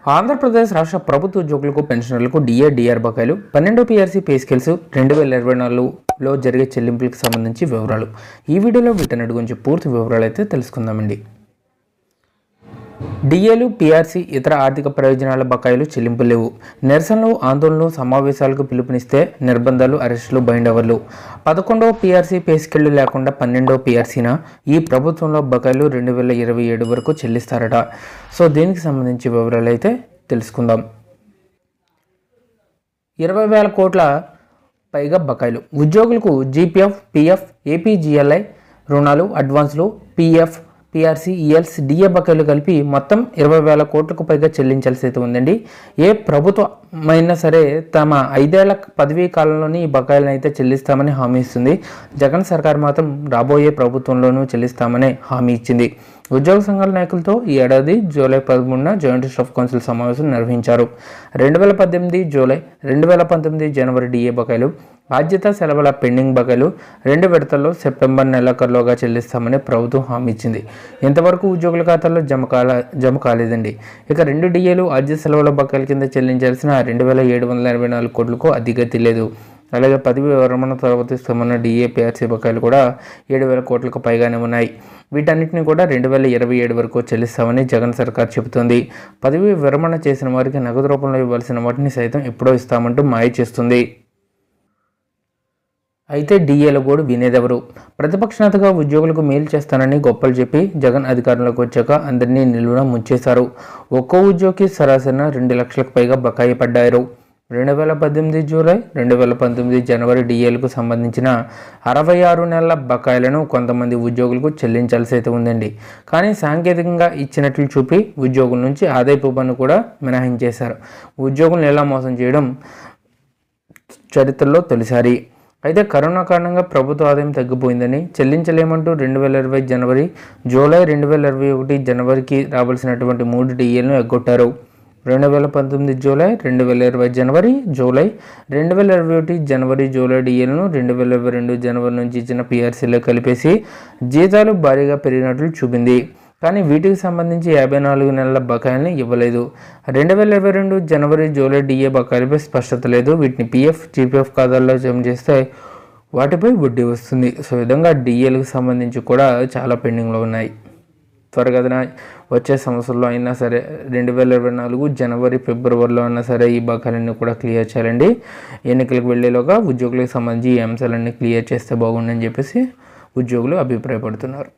ఆంధ్రప్రదేశ్ రాష్ట్ర ప్రభుత్వ ఉద్యోగులకు పెన్షనర్లకు డిఆర్ బకాయిలు 12వ పీఆర్సీ పే స్కేల్స్ 2024లో జరిగే చెల్లింపులకు సంబంధించి వివరాలు ఈ వీడియోలో వీటన్నిటి గురించి పూర్తి వివరాలు అయితే తెలుసుకుందామండి. డిఏలు, పీఆర్సీ, ఇతర ఆర్థిక ప్రయోజనాల బకాయిలు చెల్లింపు లేవు. నిరసనలు, ఆందోళనలు, సమావేశాలకు పిలుపునిస్తే నిర్బంధాలు, అరెస్టులు, బైండవర్లు. 11వ పీఆర్సీ పే స్కేళ్లు లేకుండా 12వ పీఆర్సీన ఈ ప్రభుత్వంలో బకాయిలు 2027 వరకు చెల్లిస్తారట. సో దీనికి సంబంధించి వివరాలు అయితే తెలుసుకుందాం. 20,000 కోట్ల పైగా బకాయిలు. ఉద్యోగులకు జీపీఎఫ్, పీఎఫ్, ఏపీజీఎల్ఐ రుణాలు, అడ్వాన్సులు, పీఎఫ్, పీఆర్సీ, ఈఎల్స్, డిఏ బకాయిలు కలిపి మొత్తం 20,000 కోట్లకు పైగా చెల్లించాల్సి అయితే ఉందండి. ఏ ప్రభుత్వమైనా సరే తమ 5 ఏళ్ల పదవీ కాలంలోని ఈ బకాయిలను అయితే చెల్లిస్తామని హామీ ఇస్తుంది. జగన్ సర్కార్ మాత్రం రాబోయే ప్రభుత్వంలోనూ చెల్లిస్తామని హామీ ఇచ్చింది. ఉద్యోగ సంఘాల నాయకులతో ఈ ఏడాది జూలై 13న జాయింట్ స్టాఫ్ కౌన్సిల్ సమావేశం నిర్వహించారు. 2018 జూలై, 2019 జనవరి డిఏ బకాయిలు, బాధ్యత సెలవుల పెండింగ్ బకాయిలు 2 విడతల్లో సెప్టెంబర్ నెలాఖరులోగా చెల్లిస్తామని ప్రభుత్వం హామీ ఇచ్చింది. ఇంతవరకు ఉద్యోగుల ఖాతాల్లో జమ కాలేదండి. ఇక 2 డిఏలు, బాధ్యత సెలవుల బకాయిల కింద చెల్లించాల్సిన 2,784 కోట్లకు అధిగతి లేదు. అలాగే పదవి విరమణ తర్వాత ఇస్తామన్న డిఏ, పీఆర్సీ బకాయిలు కూడా 7,000 కోట్లకు పైగానే ఉన్నాయి. వీటన్నిటిని కూడా 2027 వరకు చెల్లిస్తామని జగన్ సర్కార్ చెబుతోంది. పదవి విరమణ చేసిన వారికి నగదు రూపంలో ఇవ్వాల్సిన వాటిని సైతం ఎప్పుడో ఇస్తామంటూ మాయ చేస్తుంది. అయితే డిఏలో కూడా వినేదెవరు? ప్రతిపక్ష నేతగా ఉద్యోగులకు మేలు చేస్తానని గొప్పలు చెప్పి జగన్ అధికారంలోకి వచ్చాక అందరినీ నిలువున ముంచేశారు. ఒక్కో ఉద్యోగికి సరాసరిన 2 లక్షలకు పైగా బకాయి పడ్డారు. 2018 జూలై, 2019 జనవరి డిఏలకు సంబంధించిన 66 నెలల బకాయిలను కొంతమంది ఉద్యోగులకు చెల్లించాల్సి అయితే ఉందండి. కానీ సాంకేతికంగా ఇచ్చినట్లు చూపి ఉద్యోగుల నుంచి ఆదాయపు పన్ను కూడా మినహాయించేశారు. ఉద్యోగులను ఎలా మోసం చేయడం చరిత్రలో తొలిసారి. అయితే కరోనా కారణంగా ప్రభుత్వ ఆదాయం తగ్గిపోయిందని చెల్లించలేమంటూ 2020 జనవరి, జూలై, 2021 జనవరికి రావాల్సినటువంటి 3 డిఏలను ఎగ్గొట్టారు. 2019 జూలై, 2020 జనవరి, జూలై, 2021 జనవరి, జూలై డిఏలను 2022 జనవరి నుంచి ఇచ్చిన పీఆర్సీలో కలిపేసి జీతాలు భారీగా పెరిగినట్లు చూపింది. కానీ వీటికి సంబంధించి 54 నెలల బకాయిల్ని ఇవ్వలేదు. 2022 జనవరి, జూలై డిఏ బకాయిలపై స్పష్టత లేదు. వీటిని పీఎఫ్, జీపీఎఫ్ ఖాతాల్లో జమ చేస్తే వాటిపై వడ్డీ వస్తుంది. సో విధంగా డిఏలకు సంబంధించి కూడా చాలా పెండింగ్లో ఉన్నాయి. త్వరగా వచ్చే సంవత్సరంలో అయినా సరే 2024 జనవరి, ఫిబ్రవరిలో అయినా సరే ఈ బకాయిలన్నీ కూడా క్లియర్ చేయాలండి. ఎన్నికలకు వెళ్ళేలోగా ఉద్యోగులకు సంబంధించి ఈ అంశాలన్నీ క్లియర్ చేస్తే బాగుండని చెప్పేసి ఉద్యోగులు అభిప్రాయపడుతున్నారు.